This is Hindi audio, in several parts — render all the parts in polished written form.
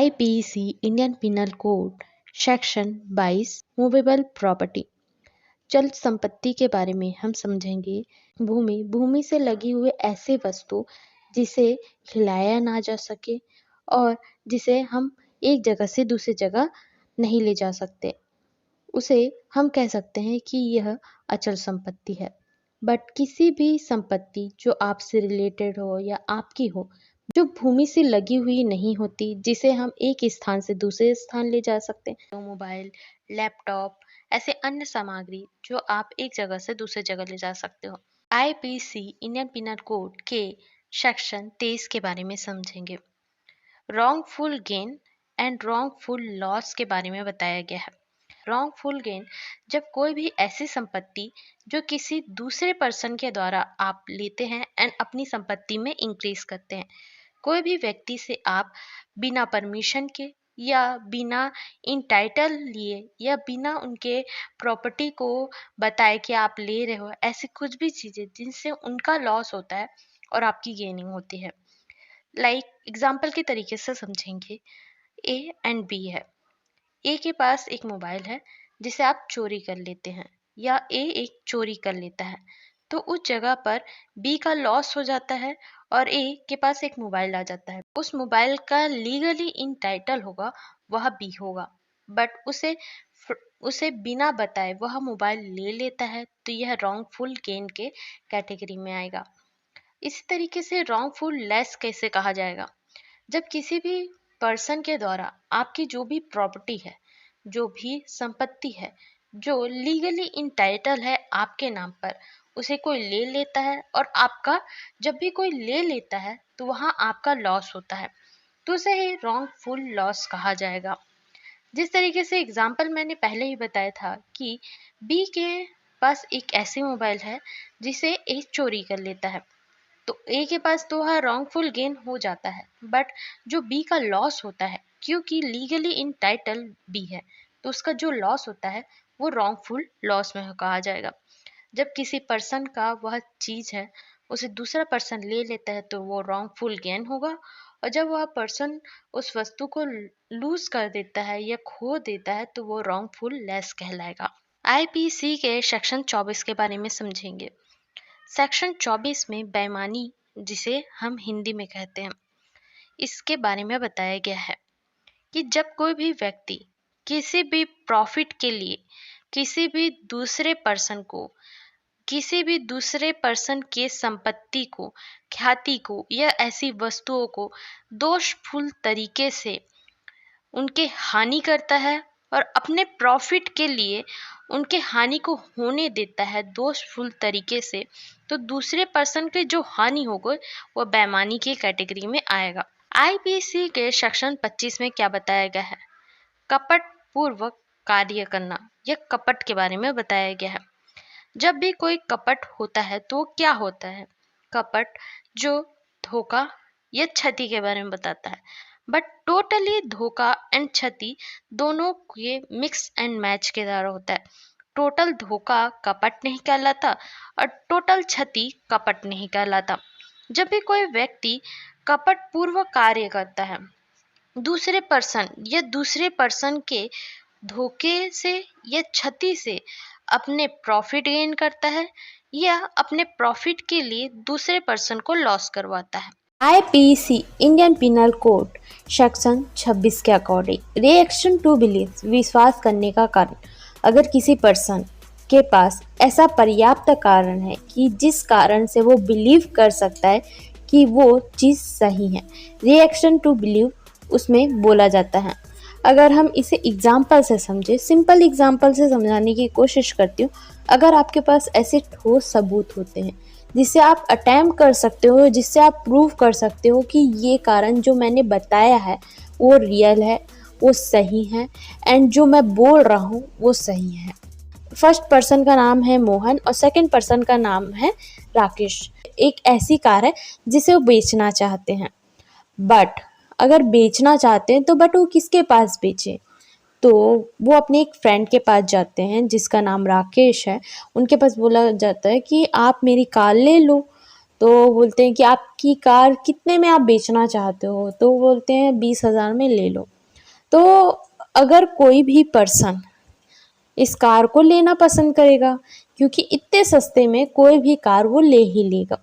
IPC Indian penal code section 22 movable property. चल संपत्ति के बारे में हम समझेंगे। भूमि से लगी हुई ऐसी वस्तु जिसे हिलाया ना जा सके और जिसे हम एक जगह से दूसरी जगह नहीं ले जा सकते, उसे हम कह सकते हैं कि यह अचल संपत्ति है। बट किसी भी संपत्ति जो आपसे रिलेटेड हो या आपकी हो, जो भूमि से लगी हुई नहीं होती, जिसे हम एक स्थान से दूसरे स्थान ले जा सकते हैं, तो मोबाइल, लैपटॉप, ऐसे अन्य सामग्री जो आप एक जगह से दूसरी जगह ले जा सकते हो। आईपीसी इंडियन पिनल कोड के सेक्शन 23 के बारे में समझेंगे। Wrongful gain and wrongful loss के बारे में बताया गया है। रॉन्गफुल गेन जब कोई भी ऐसी संपत्ति जो किसी दूसरे पर्सन के द्वारा आप लेते हैं एंड अपनी संपत्ति में इंक्रीज करते हैं। कोई भी व्यक्ति से आप बिना परमिशन के या बिना इन टाइटल लिए या बिना उनके प्रॉपर्टी को बताए कि आप ले रहे हो, ऐसी कुछ भी चीजें जिनसे उनका लॉस होता है और आपकी गेनिंग होती है। एग्जाम्पल के तरीके से समझेंगे। ए एंड बी है। ए के पास एक मोबाइल है जिसे आप चोरी कर लेते हैं, या ए एक चोरी कर लेता है, तो उस जगह पर बी का लॉस हो जाता है और ए के पास एक मोबाइल आ जाता है। उस मोबाइल का लीगली इन टाइटल होगा वह बी होगा, बट उसे बिना बताए वह मोबाइल ले लेता है, तो यह रॉन्गफुल गेन के कैटेगरी में आएगा। इसी तरीके से रॉन्गफुल लेस कैसे कहा जाएगा? जब किसी भी पर्सन के द्वारा आपकी जो भी प्रॉपर्टी है, जो भी संपत्ति है, जो लीगली इन टाइटल है आपके नाम पर, उसे कोई ले लेता है और आपका जब भी कोई ले लेता है तो वहाँ आपका लॉस होता है, तो उसे ही रॉन्गफुल लॉस कहा जाएगा। जिस तरीके से एग्जाम्पल मैंने पहले ही बताया था कि बी के पास एक ऐसी मोबाइल है जिसे ए चोरी कर लेता है, तो ए के पास तो वह रॉन्गफुल गेन हो जाता है, बट जो बी का लॉस होता है, क्योंकि लीगली इन टाइटल बी है, तो उसका जो लॉस होता है वो रॉन्गफुल लॉस में कहा जाएगा। जब किसी पर्सन का वह चीज है उसे दूसरा पर्सन ले लेता है तो वो रॉन्गफुल गेन होगा, और जब वह पर्सन उस वस्तु को लूज कर देता है या खो देता है तो वो रॉन्गफुल लेस कहलाएगा। आईपीसी के सेक्शन 24 के बारे में समझेंगे। सेक्शन 24 में बेईमानी, जिसे हम हिंदी में कहते हैं, इसके बारे में बताया गया है कि जब कोई भी व्यक्ति किसी भी प्रॉफिट के लिए किसी भी दूसरे पर्सन को, किसी भी दूसरे पर्सन के संपत्ति को, ख्याति को या ऐसी वस्तुओं को दोषपूर्ण तरीके से उनके हानि करता है और अपने प्रॉफिट के लिए उनके हानि को होने देता है दोषपूर्ण तरीके से, तो दूसरे पर्सन के जो हानि होगी वह बेईमानी की कैटेगरी में आएगा। आईपीसी के सेक्शन 25 में क्या बताया गया है? कपट पूर्वक कार्य करना या कपट के बारे में बताया गया है। जब भी कोई कपट होता है तो क्या होता है? कपट जो धोखा या क्षति के बारे में बताता है, बट टोटली धोखा एंड क्षति दोनों ये मिक्स एंड मैच के द्वारा होता है। टोटल धोखा कपट नहीं कहलाता और टोटल क्षति कपट नहीं कहलाता। जब भी कोई व्यक्ति कपट पूर्वक कार्य करता है, दूसरे पर्सन के धोखे से या क्षति से अपने प्रॉफिट गेन करता है या अपने प्रॉफिट के लिए दूसरे पर्सन को लॉस करवाता है। IPC Indian penal code section 26 के अकॉर्डिंग रिएक्शन टू बिलीफ, विश्वास करने का कारण। अगर किसी पर्सन के पास ऐसा पर्याप्त कारण है कि जिस कारण से वो बिलीव कर सकता है कि वो चीज़ सही है, रिएक्शन टू बिलीव उसमें बोला जाता है। अगर हम इसे एग्जाम्पल से समझे, सिंपल एग्जाम्पल से समझाने की कोशिश करती हूँ। अगर आपके पास ऐसे ठोस सबूत होते हैं जिससे आप अटेम्प्ट कर सकते हो, जिससे आप प्रूव कर सकते हो कि ये कारण जो मैंने बताया है वो रियल है, वो सही है, एंड जो मैं बोल रहा हूँ वो सही है। फर्स्ट पर्सन का नाम है मोहन और सेकंड पर्सन का नाम है राकेश। एक ऐसी कार है जिसे वो बेचना चाहते हैं, बट अगर बेचना चाहते हैं तो बट वो किसके पास बेचे? तो वो अपने एक फ्रेंड के पास जाते हैं जिसका नाम राकेश है। उनके पास बोला जाता है कि आप मेरी कार ले लो। तो बोलते हैं कि आपकी कार कितने में आप बेचना चाहते हो, तो बोलते हैं 20,000 में ले लो। तो अगर कोई भी पर्सन इस कार को लेना पसंद करेगा, क्योंकि इतने सस्ते में कोई भी कार वो ले ही लेगा।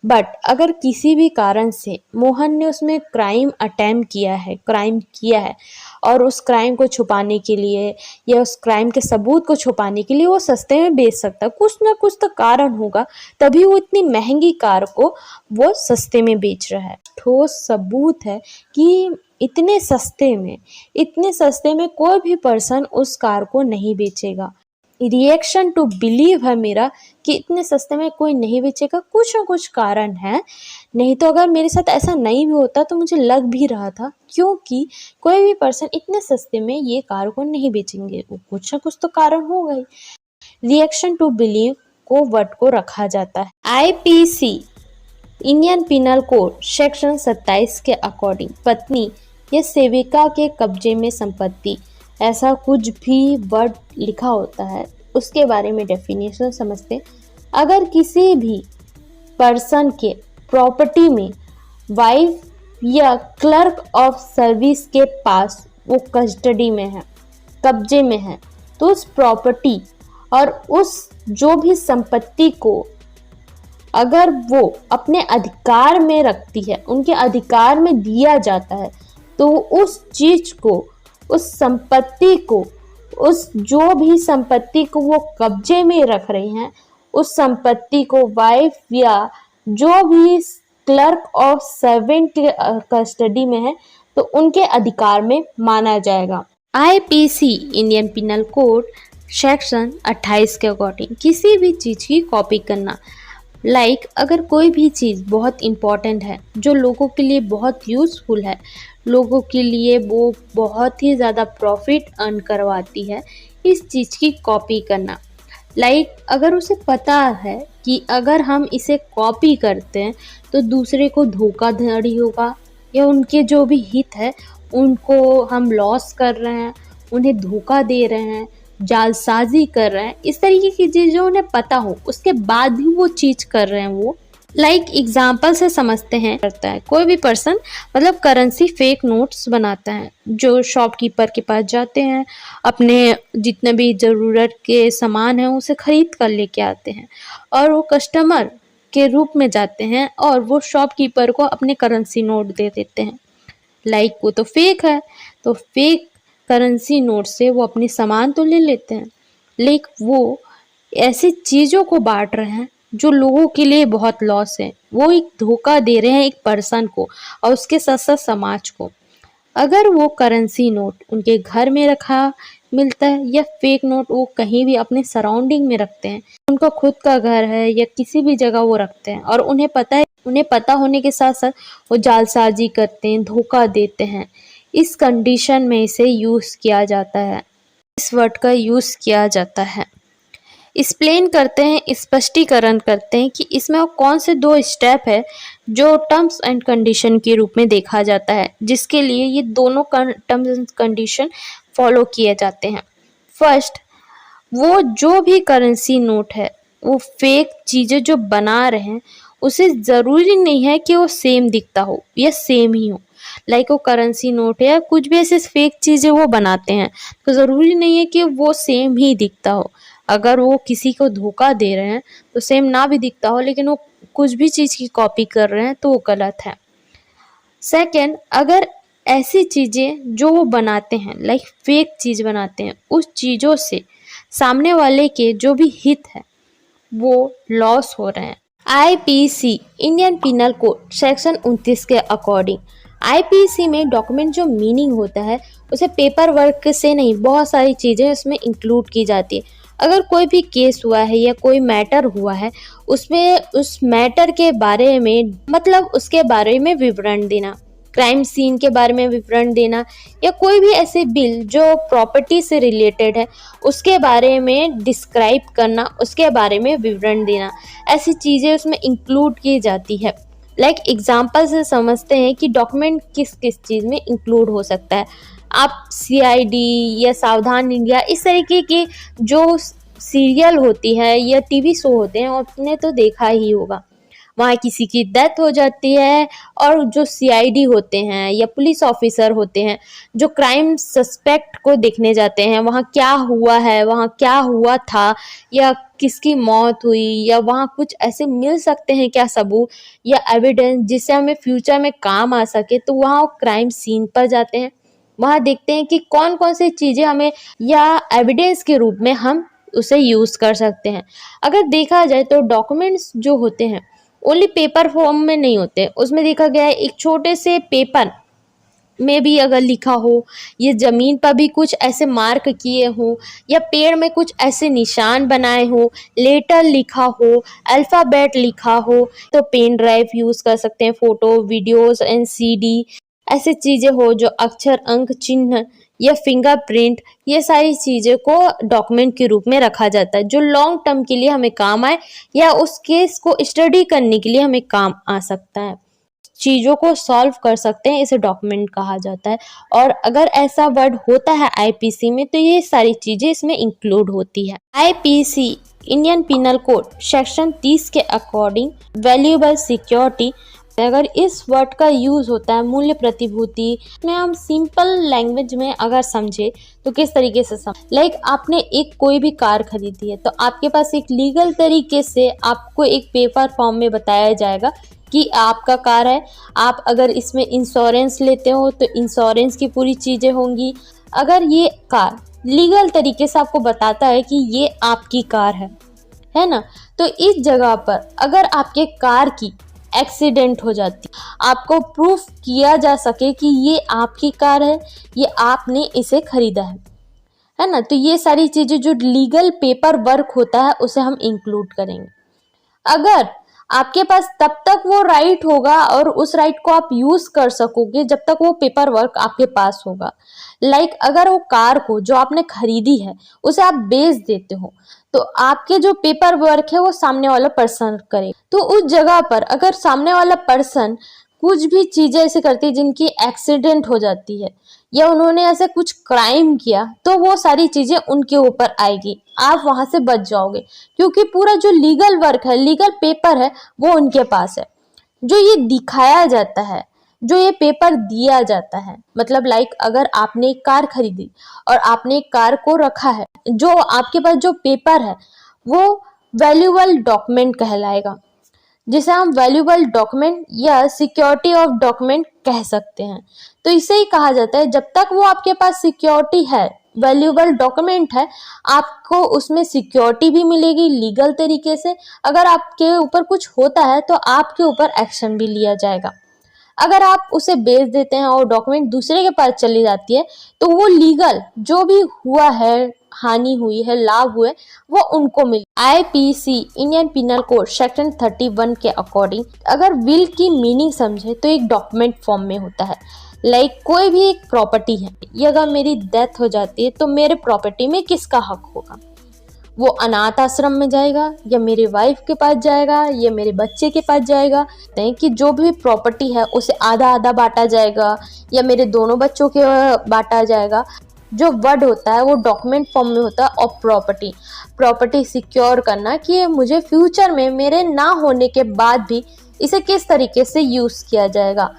बट अगर किसी भी कारण से मोहन ने उसमें क्राइम किया है और उस क्राइम को छुपाने के लिए या उस क्राइम के सबूत को छुपाने के लिए वो सस्ते में बेच सकता है। कुछ ना कुछ तो कारण होगा, तभी वो इतनी महंगी कार को वो सस्ते में बेच रहा है। ठोस सबूत है कि इतने सस्ते में कोई भी पर्सन उस कार को नहीं बेचेगा। रिएक्शन टू बिलीव है मेरा कि इतने सस्ते में कोई नहीं बेचेगा, कुछ ना कुछ कारण है। नहीं तो अगर मेरे साथ ऐसा नहीं भी होता तो मुझे लग भी रहा था, क्योंकि कोई भी पर्सन इतने सस्ते में ये कार को नहीं बेचेंगे, वो कुछ ना कुछ तो कारण होगा ही। रिएक्शन टू बिलीव को वर्ड को रखा जाता है। IPC Indian penal code section 27 के अकॉर्डिंग पत्नी या सेविका के कब्जे में संपत्ति, ऐसा कुछ भी वर्ड लिखा होता है उसके बारे में डेफिनेशन समझते। अगर किसी भी पर्सन के प्रॉपर्टी में वाइफ या क्लर्क ऑफ सर्विस के पास वो कस्टडी में है, कब्जे में है, तो उस प्रॉपर्टी और उस जो भी संपत्ति को अगर वो अपने अधिकार में रखती है, उनके अधिकार में दिया जाता है, तो उस चीज को, उस संपत्ति को, उस जो भी संपत्ति को वो कब्जे में रख रहे हैं, उस संपत्ति को वाइफ या जो भी क्लर्क और सर्वेंट के कस्टडी में है तो उनके अधिकार में माना जाएगा। IPC Indian penal code section 28 के अकॉर्डिंग किसी भी चीज की कॉपी करना, अगर कोई भी चीज़ बहुत इम्पॉर्टेंट है, जो लोगों के लिए बहुत यूज़फुल है, लोगों के लिए वो बहुत ही ज़्यादा प्रॉफिट अर्न करवाती है, इस चीज़ की कॉपी करना। अगर उसे पता है कि अगर हम इसे कॉपी करते हैं तो दूसरे को धोखाधड़ी होगा या उनके जो भी हित है उनको हम लॉस कर रहे हैं, उन्हें धोखा दे रहे हैं, जालसाजी कर रहे हैं, इस तरीके की चीज़ें उन्हें पता हो उसके बाद भी वो चीज़ कर रहे हैं। वो एग्जाम्पल से समझते हैं, करता है कोई भी पर्सन करेंसी फेक नोट्स बनाता है, जो शॉपकीपर के पास जाते हैं, अपने जितने भी ज़रूरत के सामान हैं उसे खरीद कर लेके आते हैं और वो कस्टमर के रूप में जाते हैं और वो शॉपकीपर को अपने करेंसी नोट दे देते हैं। वो तो फेक है, तो फेक करेंसी नोट से वो अपनी सामान तो ले लेते हैं, लेकिन वो ऐसी चीज़ों को बांट रहे हैं जो लोगों के लिए बहुत लॉस है। वो एक धोखा दे रहे हैं एक पर्सन को और उसके साथ साथ समाज को। अगर वो करेंसी नोट उनके घर में रखा मिलता है या फेक नोट वो कहीं भी अपने सराउंडिंग में रखते हैं, उनका खुद का घर है या किसी भी जगह वो रखते हैं और उन्हें पता होने के साथ साथ वो जालसाजी करते हैं, धोखा देते हैं, इस कंडीशन में इसे यूज़ किया जाता है, इस वर्ड का यूज़ किया जाता है। एक्सप्लेन करते हैं, स्पष्टीकरण करते हैं कि इसमें कौन से 2 स्टेप है जो टर्म्स एंड कंडीशन के रूप में देखा जाता है, जिसके लिए ये दोनों टर्म्स एंड कंडीशन फॉलो किए जाते हैं। फर्स्ट, वो जो भी करेंसी नोट है, वो फेक चीज़ें जो बना रहे हैं उसे ज़रूरी नहीं है कि वो सेम दिखता हो या सेम ही हो। वो करेंसी नोट है या कुछ भी ऐसे फेक चीज़ें वो बनाते हैं तो ज़रूरी नहीं है कि वो सेम ही दिखता हो। अगर वो किसी को धोखा दे रहे हैं तो सेम ना भी दिखता हो, लेकिन वो कुछ भी चीज़ की कॉपी कर रहे हैं तो वो गलत है। सेकेंड, अगर ऐसी चीज़ें जो वो बनाते हैं फेक चीज़ बनाते हैं, उस चीज़ों से सामने वाले के जो भी हित है वो लॉस हो रहे हैं। IPC Indian penal code section 29 के अकॉर्डिंग आईपीसी में डॉक्यूमेंट जो मीनिंग होता है उसे पेपर वर्क से नहीं, बहुत सारी चीज़ें उसमें इंक्लूड की जाती है। अगर कोई भी केस हुआ है या कोई मैटर हुआ है, उसमें उस मैटर के बारे में उसके बारे में विवरण देना, क्राइम सीन के बारे में विवरण देना, या कोई भी ऐसे बिल जो प्रॉपर्टी से रिलेटेड है उसके बारे में डिस्क्राइब करना, उसके बारे में विवरण देना, ऐसी चीज़ें उसमें इंक्लूड की जाती है। एग्जाम्पल से समझते हैं कि डॉक्यूमेंट किस किस चीज़ में इंक्लूड हो सकता है। आप सीआईडी या सावधान इंडिया इस तरीके की जो सीरियल होती है या टीवी शो होते हैं आपने तो देखा ही होगा। वहाँ किसी की डेथ हो जाती है और जो सीआईडी होते हैं या पुलिस ऑफिसर होते हैं जो क्राइम सस्पेक्ट को देखने जाते हैं, वहाँ क्या हुआ है, वहाँ क्या हुआ था या किसकी मौत हुई या वहाँ कुछ ऐसे मिल सकते हैं क्या सबूत या एविडेंस जिससे हमें फ्यूचर में काम आ सके, तो वहाँ वो क्राइम सीन पर जाते हैं। वहाँ देखते हैं कि कौन कौन सी चीज़ें हमें या एविडेंस के रूप में हम उसे यूज़ कर सकते हैं। अगर देखा जाए तो डॉक्यूमेंट्स जो होते हैं ओनली पेपर फॉर्म में नहीं होते, उसमें देखा गया है एक छोटे से पेपर में भी अगर लिखा हो, ये ज़मीन पर भी कुछ ऐसे मार्क किए हों या पेड़ में कुछ ऐसे निशान बनाए हों, लेटर लिखा हो, अल्फ़ाबेट लिखा हो, तो पेन ड्राइव यूज़ कर सकते हैं, फ़ोटो, वीडियोज़ एंड सीडी ऐसी चीज़ें हो जो अक्षर, अंक, चिन्ह या फिंगरप्रिंट, ये सारी चीज़ें को डॉक्यूमेंट के रूप में रखा जाता है जो लॉन्ग टर्म के लिए हमें काम आए या उस केस को स्टडी करने के लिए हमें काम आ सकता है। चीज़ों को सॉल्व कर सकते हैं, इसे डॉक्यूमेंट कहा जाता है। और अगर ऐसा वर्ड होता है आईपीसी में तो ये सारी चीज़ें इसमें इंक्लूड होती है। IPC Indian penal code section 30 के अकॉर्डिंग वैल्यूएबल सिक्योरिटी, अगर इस वर्ड का यूज़ होता है मूल्य प्रतिभूति में, हम सिंपल लैंग्वेज में अगर समझे तो किस तरीके से लाइक आपने एक कोई भी कार खरीदी है तो आपके पास एक लीगल तरीके से आपको एक पेपर फॉर्म में बताया जाएगा कि आपका कार है। आप अगर इसमें इंश्योरेंस लेते हो तो इंश्योरेंस की पूरी चीज़ें होंगी। अगर ये कार लीगल तरीके से आपको बताता है कि ये आपकी कार है ना, तो इस जगह पर अगर आपके कार की एक्सीडेंट हो जाती, आपको प्रूफ किया जा सके कि ये आपकी कार है, ये आपने इसे खरीदा है ना, तो ये सारी चीज़ें जो लीगल पेपर वर्क होता है उसे हम इंक्लूड करेंगे। अगर आपके पास तब तक वो राइट होगा और उस राइट को आप यूज कर सकोगे जब तक वो पेपर वर्क आपके पास होगा। लाइक अगर वो कार को जो आपने खरीदी है उसे आप बेच देते हो तो आपके जो पेपर वर्क है वो सामने वाला पर्सन करे, तो उस जगह पर अगर सामने वाला पर्सन कुछ भी चीजें ऐसे करती है जिनकी एक्सीडेंट हो जाती है या उन्होंने ऐसे कुछ क्राइम किया तो वो सारी चीजें उनके ऊपर आएगी, आप वहां से बच जाओगे क्योंकि पूरा जो लीगल वर्क है, लीगल पेपर है, वो उनके पास है। जो ये दिखाया जाता है, जो ये पेपर दिया जाता है, मतलब लाइक अगर आपने एक कार खरीदी और आपने एक कार को रखा है, जो आपके पास जो पेपर है वो वैल्यूएबल डॉक्यूमेंट कहलाएगा, जिसे हम वैल्यूएबल डॉक्यूमेंट या सिक्योरिटी ऑफ डॉक्यूमेंट कह सकते हैं। तो इसे ही कहा जाता है जब तक वो आपके पास सिक्योरिटी है, वैल्यूएबल डॉक्यूमेंट है, आपको उसमें सिक्योरिटी भी मिलेगी लीगल तरीके से। अगर आपके ऊपर कुछ होता है तो आपके ऊपर एक्शन भी लिया जाएगा। अगर आप उसे बेच देते हैं और डॉक्यूमेंट दूसरे के पास चली जाती है तो वो लीगल जो भी हुआ है, हानि हुई है, लाभ हुए, वो उनको मिले। IPC Indian penal code section 31 के अकॉर्डिंग अगर विल की मीनिंग समझे तो एक डॉक्यूमेंट फॉर्म में होता है। लाइक कोई भी एक प्रॉपर्टी है, ये अगर मेरी डेथ हो जाती है तो मेरे प्रॉपर्टी में किसका हक होगा, वो अनाथ आश्रम में जाएगा या मेरे वाइफ के पास जाएगा या मेरे बच्चे के पास जाएगा, नहीं कि जो भी प्रॉपर्टी है उसे आधा आधा बांटा जाएगा या मेरे दोनों बच्चों के बांटा जाएगा। जो वर्ड होता है वो डॉक्यूमेंट फॉर्म में होता है और प्रॉपर्टी सिक्योर करना कि मुझे फ्यूचर में मेरे ना होने के बाद भी इसे किस तरीके से यूज़ किया जाएगा।